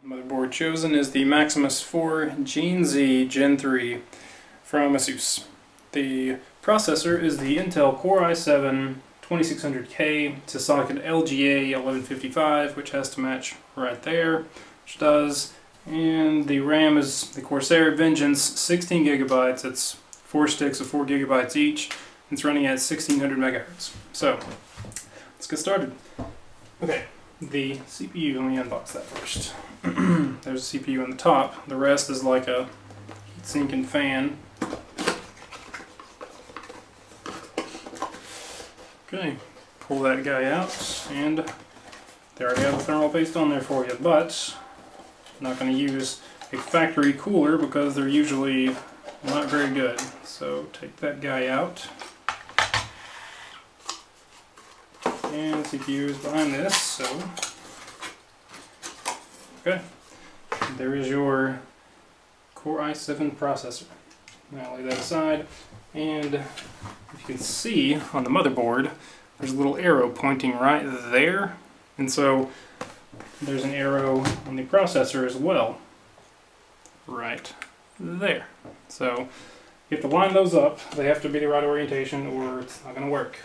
Motherboard chosen is the Maximus 4 Gen Z Gen 3 from ASUS. The processor is the Intel Core i7 2600K. It's a socket LGA 1155, which has to match right there, which does. And the RAM is the Corsair Vengeance 16 gigabytes. It's 4 sticks of 4 gigabytes each. It's running at 1600 megahertz. So, let's get started. Okay, the CPU, let me unbox that first. There's a CPU on the top. The rest is like a heatsink and fan. Okay, pull that guy out, and they already have the thermal paste on there for you, but I'm not going to use a factory cooler because they're usually not very good. So take that guy out. And the CPU is behind this, so okay. There is your Core i7 processor. Now lay that aside, and if you can see on the motherboard, there's a little arrow pointing right there, and so there's an arrow on the processor as well, right there. So you have to line those up. They have to be the right orientation or it's not going to work.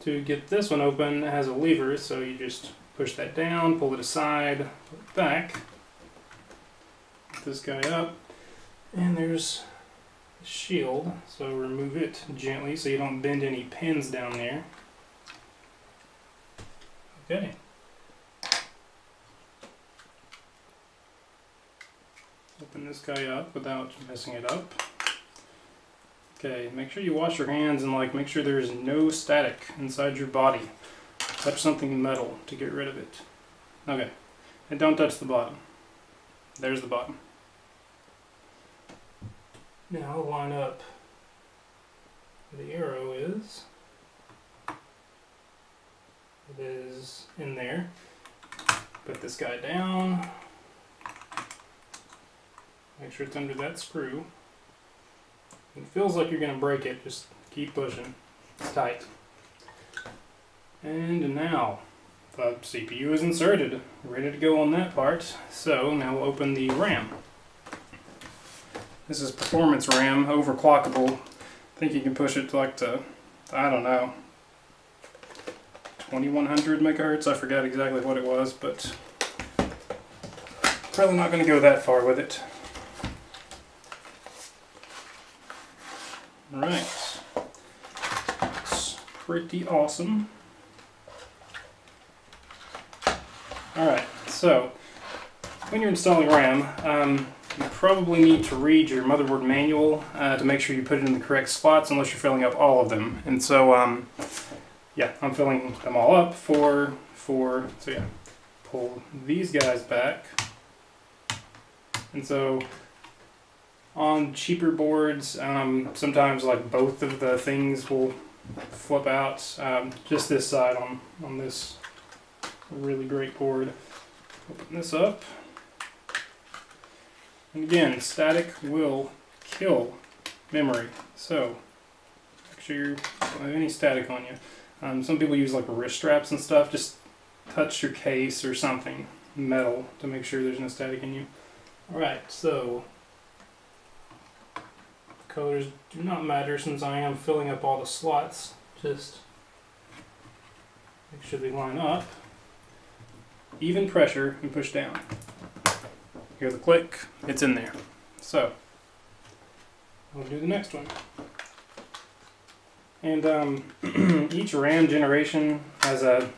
To get this one open, it has a lever, so you just push that down, pull it aside, pull it back, put this guy up, and there's a shield, so remove it gently so you don't bend any pins down there. Okay. Open this guy up without messing it up. Okay, make sure you wash your hands and make sure there's no static inside your body. Touch something metal to get rid of it. Okay, and don't touch the bottom. There's the bottom. Now line up where the arrow is. It is in there. Put this guy down. Make sure it's under that screw. It feels like you're going to break it, just keep pushing. It's tight. And now the CPU is inserted, ready to go on that part. So now we'll open the RAM. This is performance RAM, overclockable. I think you can push it to I don't know, 2100 megahertz. I forgot exactly what it was, but probably not going to go that far with it. Alright, it's pretty awesome. Alright, so when you're installing RAM, you probably need to read your motherboard manual to make sure you put it in the correct spots unless you're filling up all of them. And so, yeah, I'm filling them all up so yeah, pull these guys back. And so on cheaper boards, sometimes both of the things will flip out. Just this side on this really great board. Open this up. And again, static will kill memory. So make sure you don't have any static on you. Some people use wrist straps and stuff. Just touch your case or something metal to make sure there's no static in you. Alright, so colors do not matter since I am filling up all the slots. Just make sure they line up. Even pressure and push down. Hear the click, it's in there. So, we'll do the next one. And each RAM generation has a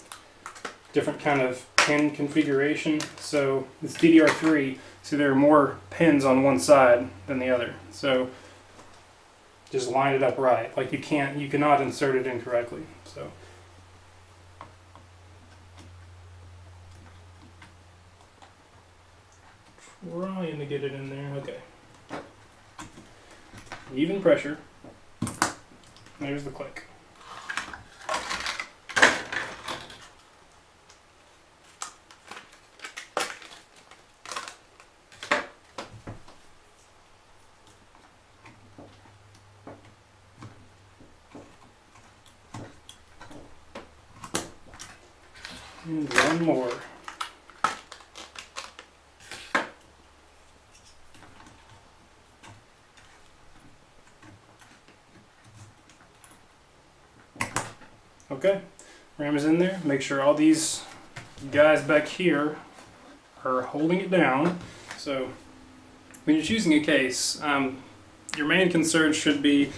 different kind of pin configuration. So it's DDR3, so there are more pins on one side than the other. So just line it up right. You cannot insert it incorrectly. So trying to get it in there. Okay. Even pressure. There's the click. And one more. Okay, RAM is in there. Make sure all these guys back here are holding it down. So when you're choosing a case, your main concern should be,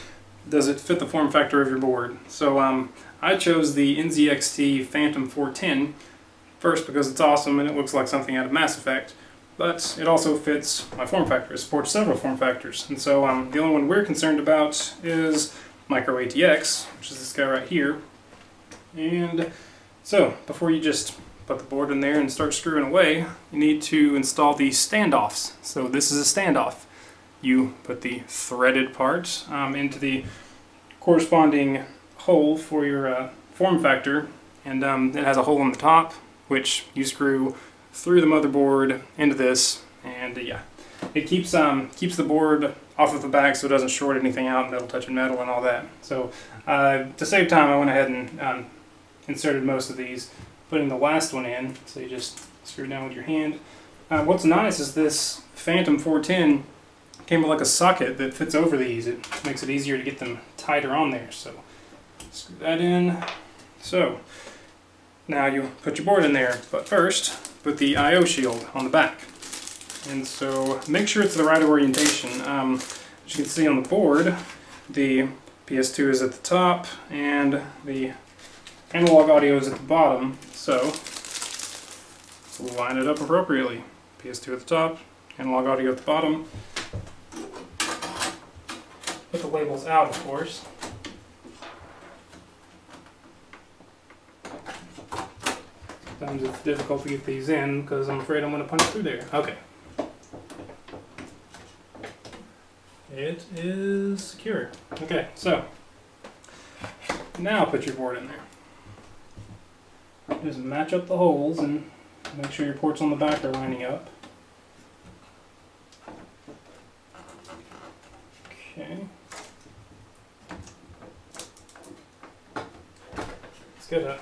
does it fit the form factor of your board? So I chose the NZXT Phantom 410 first because it's awesome and it looks like something out of Mass Effect, but it also fits my form factor. It supports several form factors, and so the only one we're concerned about is Micro ATX, which is this guy right here. And so before you just put the board in there and start screwing away, you need to install the standoffs. So this is a standoff. You put the threaded part into the corresponding hole for your form factor, and it has a hole on the top which you screw through the motherboard into this, and yeah, it keeps the board off of the back so it doesn't short anything out, metal touching metal and all that. So to save time, I went ahead and inserted most of these, putting the last one in, so you just screw it down with your hand. What's nice is this Phantom 410 came with like a socket that fits over these. It makes it easier to get them tighter on there. So screw that in. So now you put your board in there, but first put the I/O shield on the back. And so make sure it's the right orientation. As you can see on the board, the PS2 is at the top and the analog audio is at the bottom. So line it up appropriately. PS2 at the top, analog audio at the bottom. Put the labels out, of course. Sometimes it's difficult to get these in because I'm afraid I'm going to punch through there. Okay. It is secure. Okay, so now put your board in there. Just match up the holes and make sure your ports on the back are lining up. Okay. It's gotta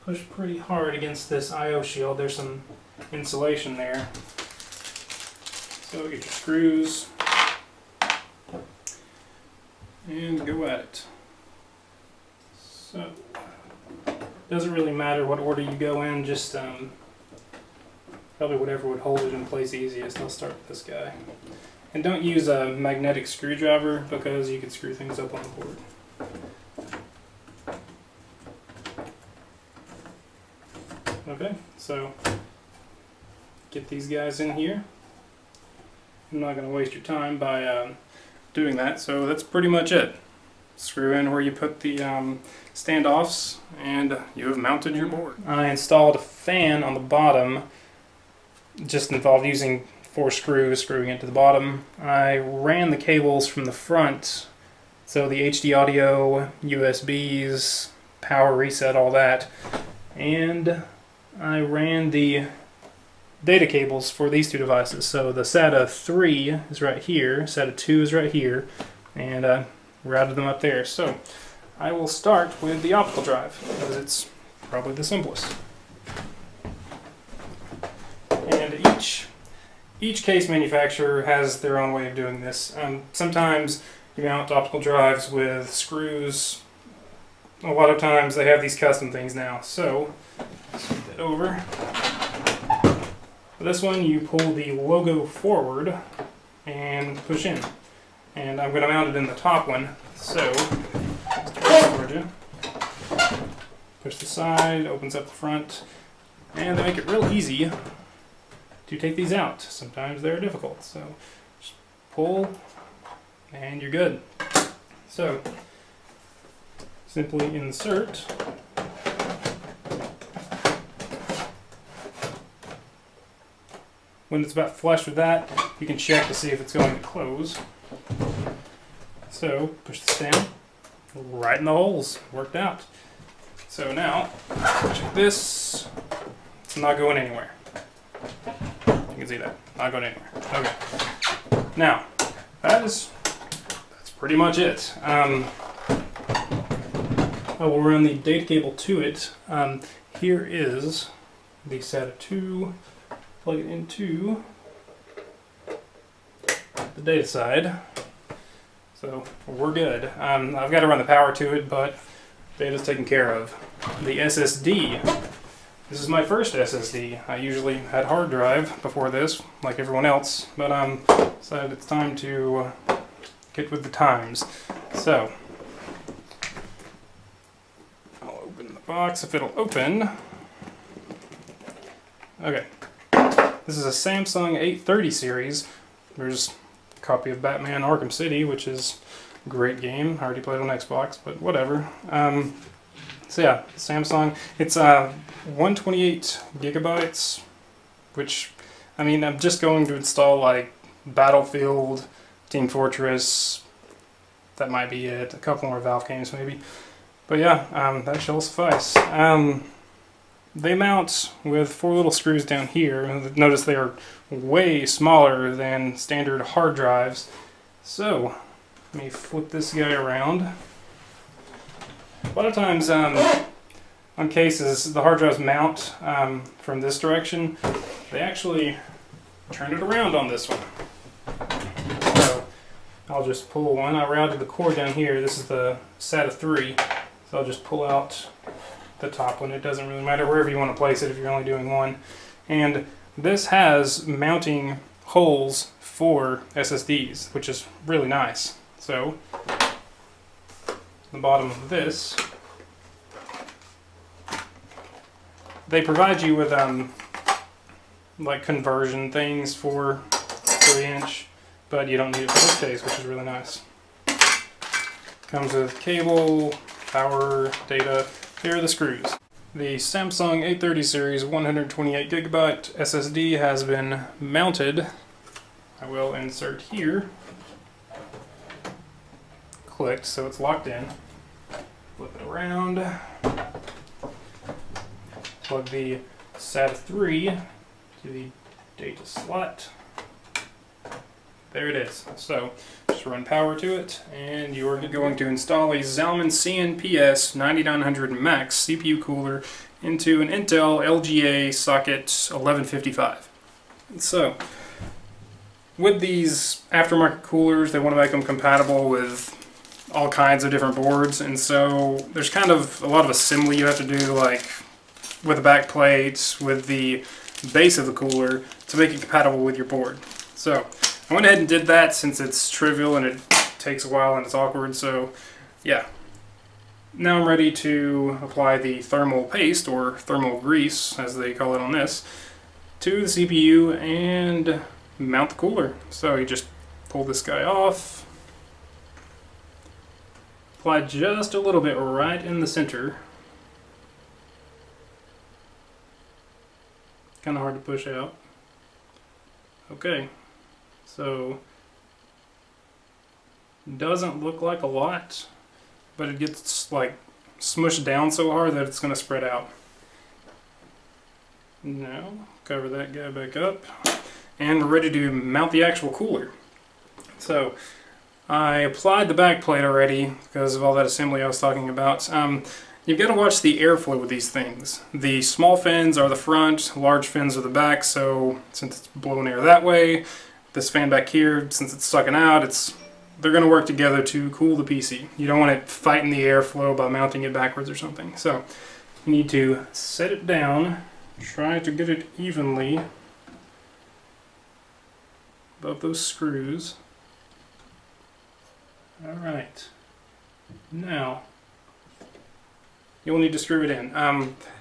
push pretty hard against this I/O shield. There's some insulation there. So get your screws and go at it. So doesn't really matter what order you go in, just probably whatever would hold it in place easiest. I'll start with this guy. And don't use a magnetic screwdriver because you could screw things up on the board. Okay, so get these guys in here. I'm not going to waste your time by doing that, so that's pretty much it. Screw in where you put the standoffs and you have mounted your board. I installed a fan on the bottom. Just involved using 4 screws, screwing it to the bottom. I ran the cables from the front, so the HD audio, USBs, power reset, all that, and I ran the data cables for these 2 devices. So the SATA 3 is right here, SATA 2 is right here, and routed them up there. So I will start with the optical drive because it's probably the simplest. And each case manufacturer has their own way of doing this. Sometimes you mount optical drives with screws. A lot of times they have these custom things now. So let's flip that over. For this one, you pull the logo forward and push in. And I'm going to mount it in the top one. So push the side, opens up the front, and they make it real easy to take these out. Sometimes they're difficult, so just pull and you're good. So simply insert when it's about flush with that. You can check to see if it's going to close. So push this down right in the holes. Worked out. So now check this. It's not going anywhere. You can see that. Not going anywhere. Okay. Now, that's pretty much it. I will run the data cable to it. Here is the SATA 2. Plug it into the data side. So we're good. I've got to run the power to it, but data's taken care of. The SSD. This is my first SSD. I usually had hard drive before this, like everyone else, but decided it's time to get with the times. So, I'll open the box if it'll open. Okay. This is a Samsung 830 series. There's a copy of Batman Arkham City, which is a great game. I already played on Xbox, but whatever. So yeah, Samsung. It's 128 gigabytes, which, I mean, I'm just going to install like Battlefield, Team Fortress, that might be it, a couple more Valve games maybe. But yeah, that shall suffice. They mount with 4 little screws down here. Notice they are way smaller than standard hard drives. So, let me flip this guy around. A lot of times on cases, the hard drives mount from this direction. They actually turn it around on this one. So, I'll just pull one. I routed the cord down here. This is the SATA 3. So I'll just pull out the top one. It doesn't really matter wherever you want to place it if you're only doing one. And this has mounting holes for SSDs, which is really nice. So, the bottom of this, they provide you with like conversion things for 3-inch, but you don't need it for this case, which is really nice. Comes with cable, power, data. Here are the screws. The Samsung 830 series 128 gigabyte SSD has been mounted. I will insert here. Clicked, so it's locked in. Flip it around. Plug the SATA 3 to the data slot. There it is. So, just run power to it, and you're going to install a Zalman CNPS 9900 Max CPU cooler into an Intel LGA socket 1155. So, with these aftermarket coolers, they want to make them compatible with all kinds of different boards, and so there's kind of a lot of assembly you have to do, like with the back plates, with the base of the cooler, to make it compatible with your board. So, I went ahead and did that since it's trivial and it takes a while and it's awkward, so yeah. Now I'm ready to apply the thermal paste, or thermal grease as they call it on this, to the CPU and mount the cooler. So you just pull this guy off, apply just a little bit right in the center. Kind of hard to push out. Okay. So, doesn't look like a lot, but it gets like smushed down so hard that it's going to spread out. Now, cover that guy back up, and we're ready to mount the actual cooler. So, I applied the back plate already because of all that assembly I was talking about. You've got to watch the airflow with these things. The small fins are the front, large fins are the back, so since it's blowing air that way, this fan back here, since it's sucking out, they're going to work together to cool the PC. You don't want it fighting the airflow by mounting it backwards or something. So you need to set it down, try to get it evenly above those screws. Alright, now you'll need to screw it in.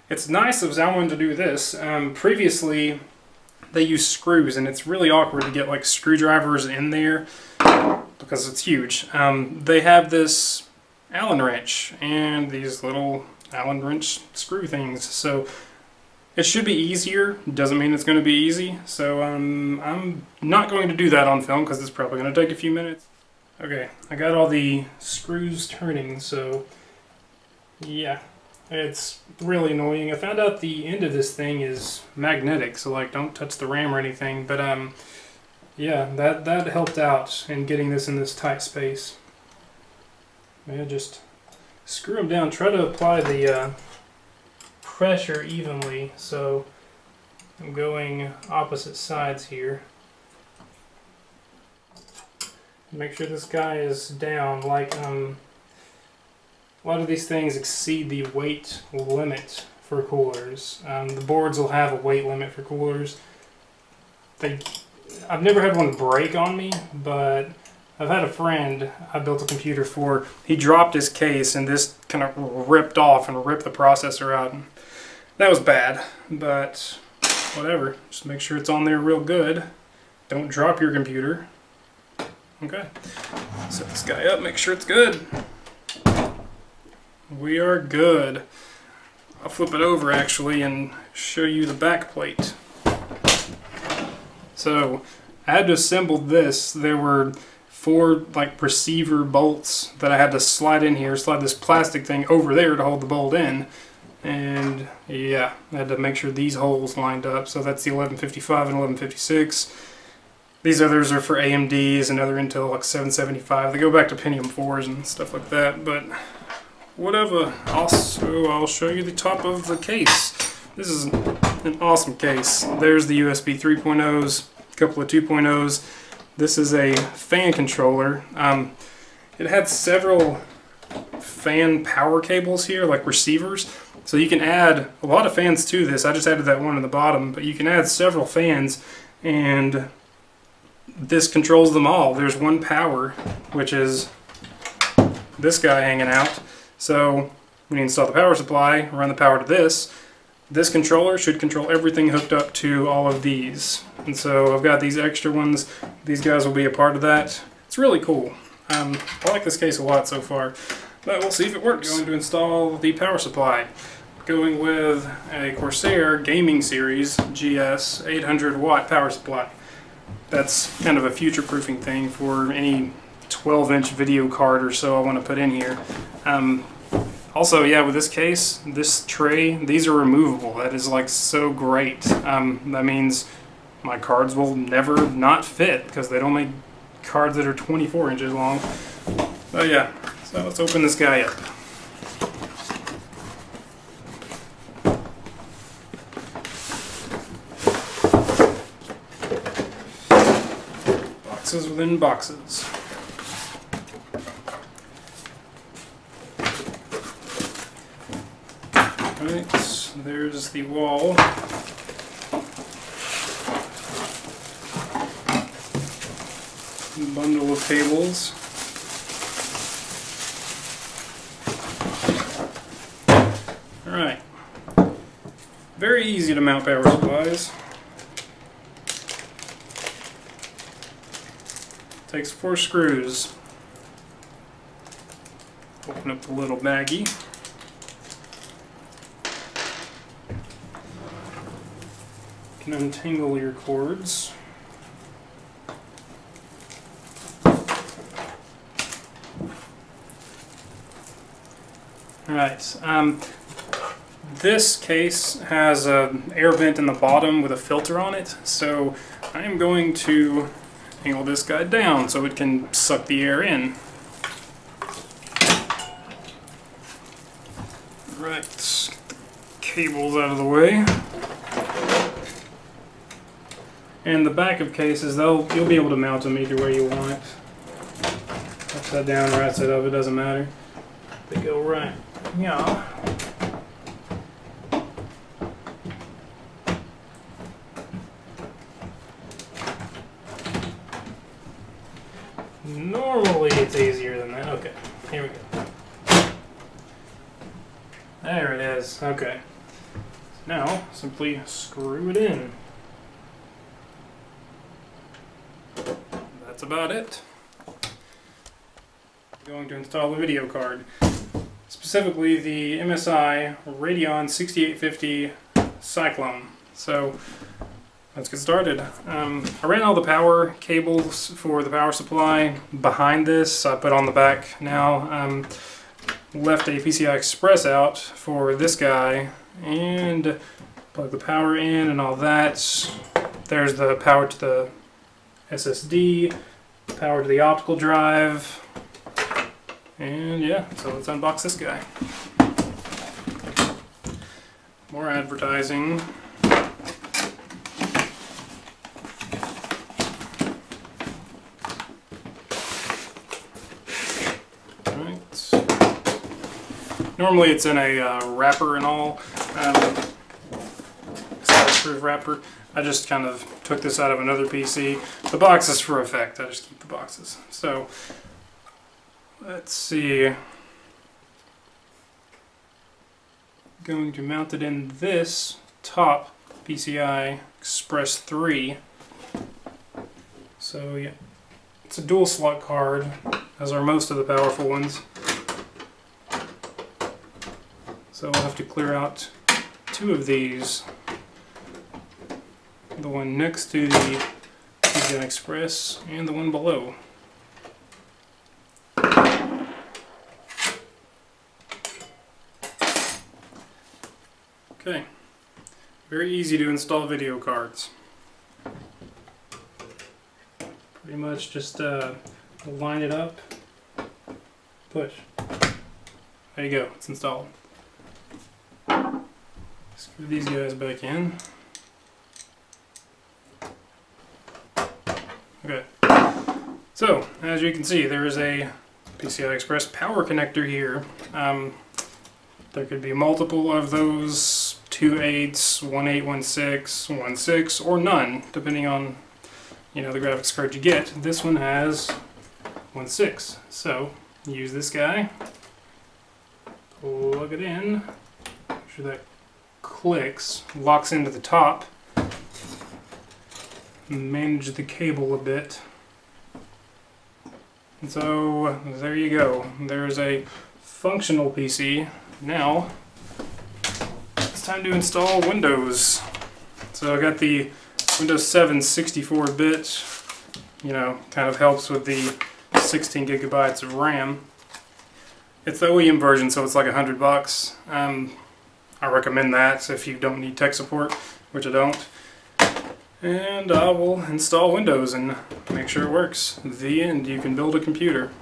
It's nice of Zalman to do this. Previously, they use screws, and it's really awkward to get like screwdrivers in there because it's huge. They have this Allen wrench and these little Allen wrench screw things, so it should be easier. Doesn't mean it's going to be easy, so I'm not going to do that on film because it's probably going to take a few minutes. Okay, I got all the screws turning, so yeah. It's really annoying. I found out the end of this thing is magnetic, so like don't touch the RAM or anything, but yeah, that helped out in getting this in this tight space. Yeah, just screw them down. Try to apply the pressure evenly, so I'm going opposite sides here. Make sure this guy is down like a lot of these things exceed the weight limit for coolers. The boards will have a weight limit for coolers. I've never had one break on me, but I've had a friend I built a computer for. He dropped his case and this kind of ripped off and ripped the processor out. And that was bad, but whatever. Just make sure it's on there real good. Don't drop your computer. Okay. Set this guy up, make sure it's good. We are good. I'll flip it over actually and show you the back plate. So I had to assemble this. There were 4 like receiver bolts that I had to slide in here, slide this plastic thing over there to hold the bolt in. And yeah, I had to make sure these holes lined up. So that's the 1155 and 1156. These others are for AMDs and other Intel like 775. They go back to Pentium 4s and stuff like that, but whatever. Also, I'll show you the top of the case. This is an awesome case. There's the USB 3.0s, a couple of 2.0s. This is a fan controller. It had several fan power cables here, like receivers. So you can add a lot of fans to this. I just added that one in the bottom, but you can add several fans, and this controls them all. There's one power, which is this guy hanging out. So when you install the power supply, run the power to this. This controller should control everything hooked up to all of these. And so I've got these extra ones. These guys will be a part of that. It's really cool. I like this case a lot so far, but we'll see if it works. I'm going to install the power supply. Going with a Corsair Gaming Series GS 800 watt power supply. That's kind of a future-proofing thing for any 12-inch video card or so I want to put in here. Also, yeah, with this case, this tray, these are removable. That is like so great. That means my cards will never not fit because they don't make cards that are 24 inches long. Oh yeah, so let's open this guy up. Boxes within boxes. Right, there's the wall. Bundle of cables. Alright. Very easy to mount power supplies. Takes 4 screws. Open up the little baggie. You can untangle your cords. Alright, this case has an air vent in the bottom with a filter on it, so I am going to angle this guy down so it can suck the air in. Right, let's get the cables out of the way. And the back of cases, you'll be able to mount them either way you want. Upside down, right side up, it doesn't matter. They go right. Yeah. Normally it's easier than that. Okay, here we go. There it is. Okay. Now, simply screw it in. That's about it. I'm going to install the video card. Specifically the MSI Radeon 6850 Cyclone. So let's get started. I ran all the power cables for the power supply behind this. I put on the back now. Left a PCI Express out for this guy and plug the power in and all that. There's the power to the SSD, power to the optical drive. And yeah, so let's unbox this guy. More advertising. Alright. Normally it's in a wrapper and all, soundproof wrapper. I just kind of took this out of another PC. The box is for effect. I just keep the boxes. So let's see. Going to mount it in this top PCI Express 3. So yeah, it's a dual slot card, as are most of the powerful ones. So we'll have to clear out 2 of these. The one next to the PCI Express and the one below. Okay, very easy to install video cards. Pretty much just line it up, push. There you go, it's installed. Screw these guys back in. Okay, so as you can see, there is a PCI Express power connector here. There could be multiple of those, 2 8s, 1 8, 1 6, 1 6, or none, depending on, you know, the graphics card you get. This one has 1 6, so use this guy, plug it in, make sure that clicks, locks into the top, manage the cable a bit. And so there you go. There's a functional PC. Now it's time to install Windows. So I got the Windows 7 64-bit, you know, kind of helps with the 16 gigabytes of RAM. It's the OEM version, so it's like $100. I recommend that if you don't need tech support, which I don't. And I will install Windows and make sure it works. The end. You can build a computer.